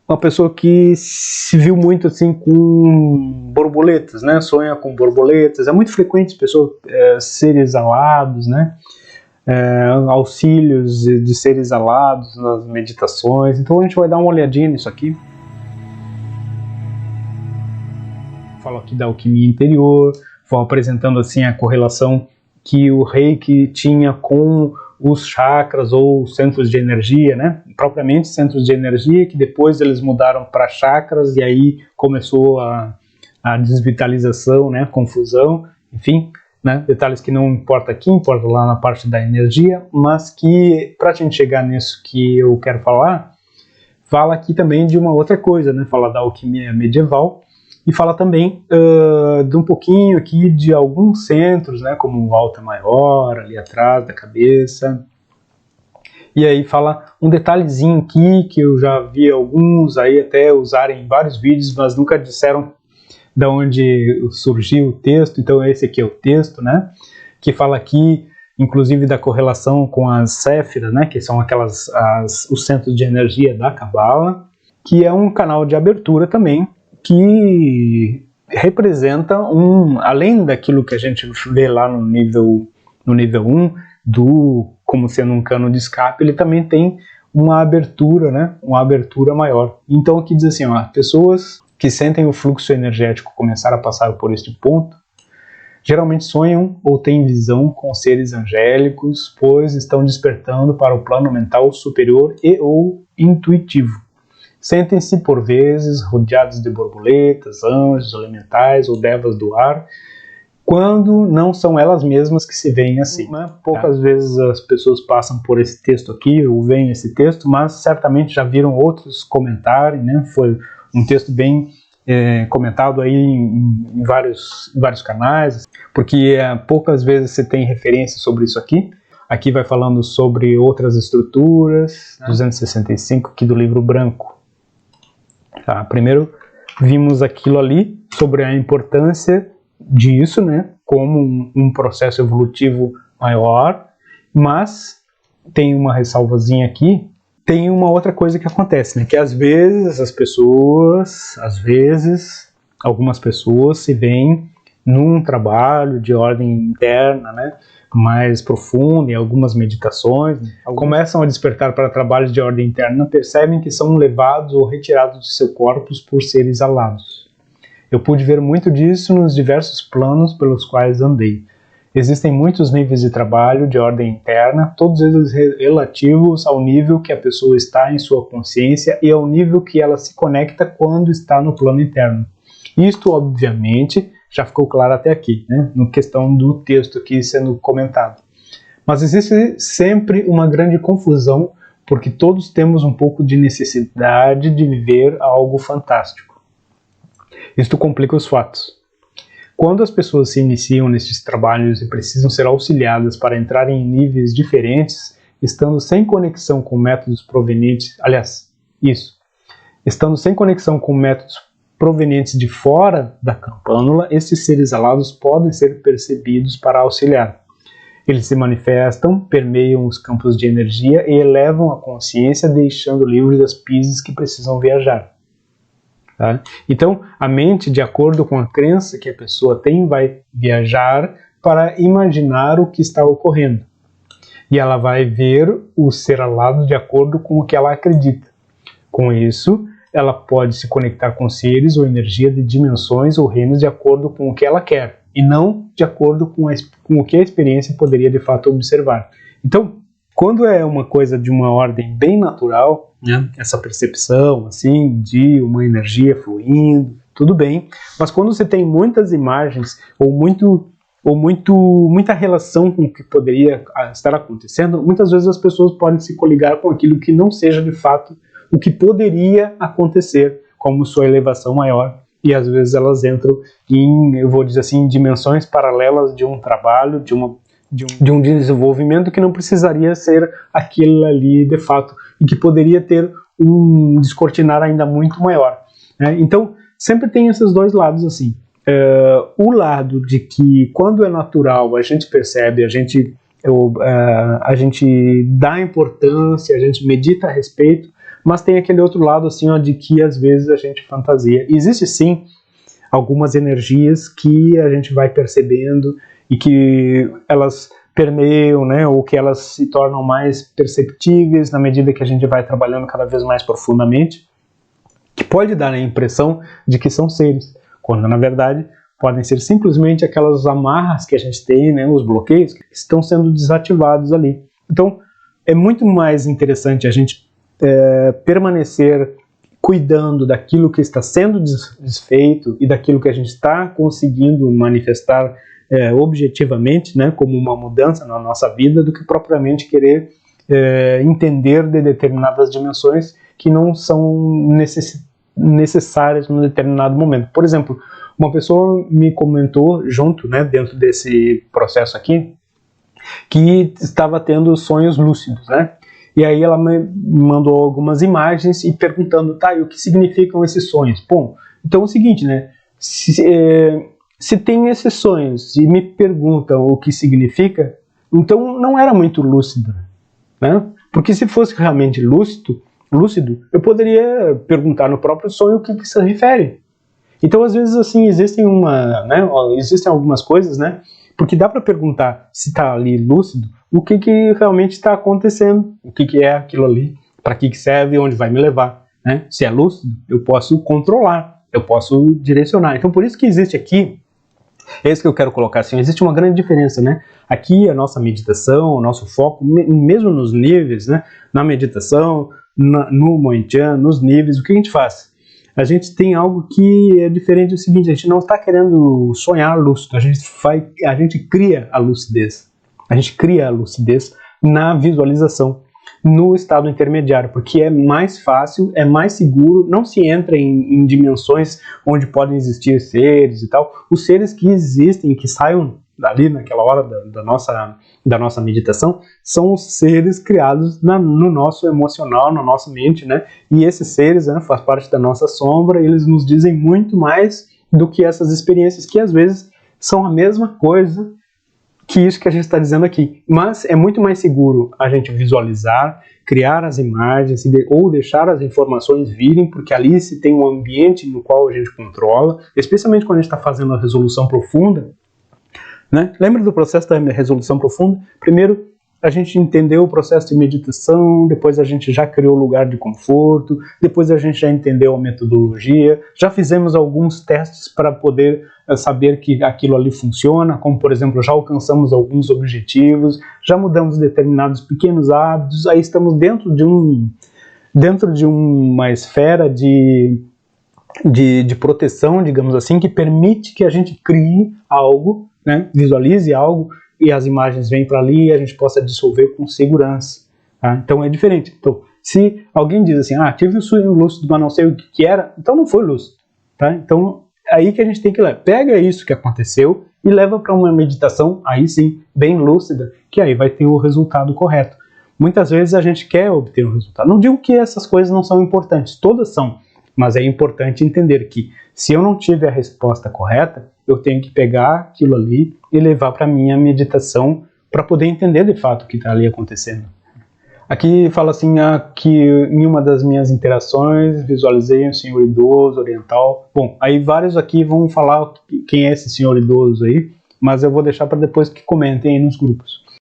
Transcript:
uma pessoa que se viu muito assim com borboletas, né? Sonha com borboletas. É muito frequente pessoas seres alados, né? Auxílios de seres alados nas meditações. Então a gente vai dar uma olhadinha nisso aqui. Falo aqui da alquimia interior, vou apresentando assim a correlação que o Reiki tinha com os chakras ou centros de energia, né? Propriamente centros de energia, que depois eles mudaram para chakras e aí começou a desvitalização, né? Confusão, enfim, né? Detalhes que não importa aqui, importa lá na parte da energia, mas que para a gente chegar nisso que eu quero falar, fala aqui também de uma outra coisa, né? Fala da alquimia medieval e fala também de um pouquinho aqui de alguns centros, né? Como o Alta Maior, ali atrás da cabeça. E aí fala um detalhezinho aqui que eu já vi alguns aí até usarem em vários vídeos, mas nunca disseram de onde surgiu o texto. Então esse aqui é o texto, né? Que fala aqui, inclusive, da correlação com as Séfiras, né? Que são os centros de energia da Cabala, que é um canal de abertura também, que representa além daquilo que a gente vê lá no nível 1, como sendo um cano de escape, ele também tem uma abertura, né? Uma abertura maior. Então aqui diz assim, ó, pessoas que sentem o fluxo energético começar a passar por este ponto, geralmente sonham ou têm visão com seres angélicos, pois estão despertando para o plano mental superior e ou intuitivo. Sentem-se, por vezes, rodeados de borboletas, anjos, elementais ou devas do ar, quando não são elas mesmas que se veem assim. Né? Poucas vezes as pessoas passam por esse texto aqui, ou veem esse texto, mas certamente já viram outros comentarem, né? Foi um texto bem comentado aí em vários canais, porque poucas vezes você tem referência sobre isso aqui. Aqui vai falando sobre outras estruturas, 265 aqui do livro branco. Tá, primeiro vimos aquilo ali sobre a importância disso, né, como um processo evolutivo maior, mas tem uma ressalvazinha aqui, tem uma outra coisa que acontece, né, que às vezes algumas pessoas se veem num trabalho de ordem interna, né, mais profunda, em algumas meditações, começam a despertar para trabalhos de ordem interna, percebem que são levados ou retirados de seu corpus por seres alados. Eu pude ver muito disso nos diversos planos pelos quais andei. Existem muitos níveis de trabalho de ordem interna, todos eles relativos ao nível que a pessoa está em sua consciência e ao nível que ela se conecta quando está no plano interno. Isto, obviamente, já ficou claro até aqui, né, na questão do texto aqui sendo comentado. Mas existe sempre uma grande confusão, porque todos temos um pouco de necessidade de viver algo fantástico. Isto complica os fatos. Quando as pessoas se iniciam nesses trabalhos e precisam ser auxiliadas para entrar em níveis diferentes, estando sem conexão com métodos provenientes, estando sem conexão com métodos provenientes de fora da campânula, esses seres alados podem ser percebidos para auxiliar. Eles se manifestam, permeiam os campos de energia e elevam a consciência, deixando livres as pistas que precisam viajar. Tá? Então, a mente, de acordo com a crença que a pessoa tem, vai viajar para imaginar o que está ocorrendo. E ela vai ver o ser alado de acordo com o que ela acredita. Com isso, ela pode se conectar com seres ou energia de dimensões ou reinos de acordo com o que ela quer, e não de acordo com o que a experiência poderia de fato observar. Então, quando é uma coisa de uma ordem bem natural, né, essa percepção assim de uma energia fluindo, tudo bem, mas quando você tem muitas imagens ou muita relação com o que poderia estar acontecendo, muitas vezes as pessoas podem se coligar com aquilo que não seja de fato o que poderia acontecer como sua elevação maior, e às vezes elas entram em, eu vou dizer assim, dimensões paralelas de um trabalho, de um desenvolvimento que não precisaria ser aquele ali de fato, e que poderia ter um descortinar ainda muito maior, né? Então, sempre tem esses dois lados assim. O lado de que quando é natural a gente percebe, a gente dá importância, a gente medita a respeito, mas tem aquele outro lado assim, ó, de que às vezes a gente fantasia. Existe sim algumas energias que a gente vai percebendo e que elas permeiam, né, ou que elas se tornam mais perceptíveis na medida que a gente vai trabalhando cada vez mais profundamente, que pode dar a impressão de que são seres, quando na verdade podem ser simplesmente aquelas amarras que a gente tem, né, os bloqueios que estão sendo desativados ali. Então é muito mais interessante a gente permanecer cuidando daquilo que está sendo desfeito e daquilo que a gente está conseguindo manifestar objetivamente, né, como uma mudança na nossa vida, do que propriamente querer entender de determinadas dimensões que não são necessárias num determinado momento. Por exemplo, uma pessoa me comentou junto, né, dentro desse processo aqui, que estava tendo sonhos lúcidos, né? E aí ela me mandou algumas imagens e perguntando, tá, e o que significam esses sonhos? Bom, então é o seguinte, né? Se tem esses sonhos e me perguntam o que significa, então não era muito lúcido, né? Porque se fosse realmente lúcido, eu poderia perguntar no próprio sonho o que se refere. Então, às vezes, assim, existem algumas coisas, né? Porque dá para perguntar se está ali lúcido, o que realmente está acontecendo, o que é aquilo ali, para que serve, onde vai me levar, né? Se é lúcido, eu posso controlar, eu posso direcionar. Então, por isso que existe aqui, é isso que eu quero colocar assim, existe uma grande diferença, né? Aqui a nossa meditação, o nosso foco, mesmo nos níveis, né? Na meditação, no Moen-Chan, nos níveis, o que a gente faz? A gente tem algo que é diferente, é o seguinte, a gente não está querendo sonhar lúcido, a gente cria a lucidez. A gente cria a lucidez na visualização, no estado intermediário, porque é mais fácil, é mais seguro, não se entra em dimensões onde podem existir seres e tal. Os seres que existem, que saiam dali naquela hora da nossa meditação, são os seres criados no nosso emocional, na nossa mente, né? E esses seres, né, faz parte da nossa sombra, eles nos dizem muito mais do que essas experiências, que às vezes são a mesma coisa que isso que a gente está dizendo aqui. Mas é muito mais seguro a gente visualizar, criar as imagens ou deixar as informações virem, porque ali se tem um ambiente no qual a gente controla, especialmente quando a gente está fazendo a resolução profunda, né? Lembra do processo da resolução profunda? Primeiro, a gente entendeu o processo de meditação, depois a gente já criou o lugar de conforto, depois a gente já entendeu a metodologia, já fizemos alguns testes para poder saber que aquilo ali funciona, como por exemplo, já alcançamos alguns objetivos, já mudamos determinados pequenos hábitos, aí estamos dentro de uma esfera de proteção, digamos assim, que permite que a gente crie algo, né, visualize algo, e as imagens vêm para ali e a gente possa dissolver com segurança. Tá? Então é diferente. Então, se alguém diz assim, tive o sonho lúcido, mas não sei o que era, então não foi lúcido. Tá? Então, aí que a gente tem que levar. Pega isso que aconteceu e leva para uma meditação, aí sim, bem lúcida, que aí vai ter o resultado correto. Muitas vezes a gente quer obter um resultado. Não digo que essas coisas não são importantes, todas são, mas é importante entender que se eu não tiver a resposta correta, eu tenho que pegar aquilo ali e levar para a minha meditação para poder entender de fato o que está ali acontecendo. Aqui fala assim, que em uma das minhas interações visualizei um senhor idoso, oriental. Bom, aí vários aqui vão falar quem é esse senhor idoso aí, mas eu vou deixar para depois que comentem aí nos grupos.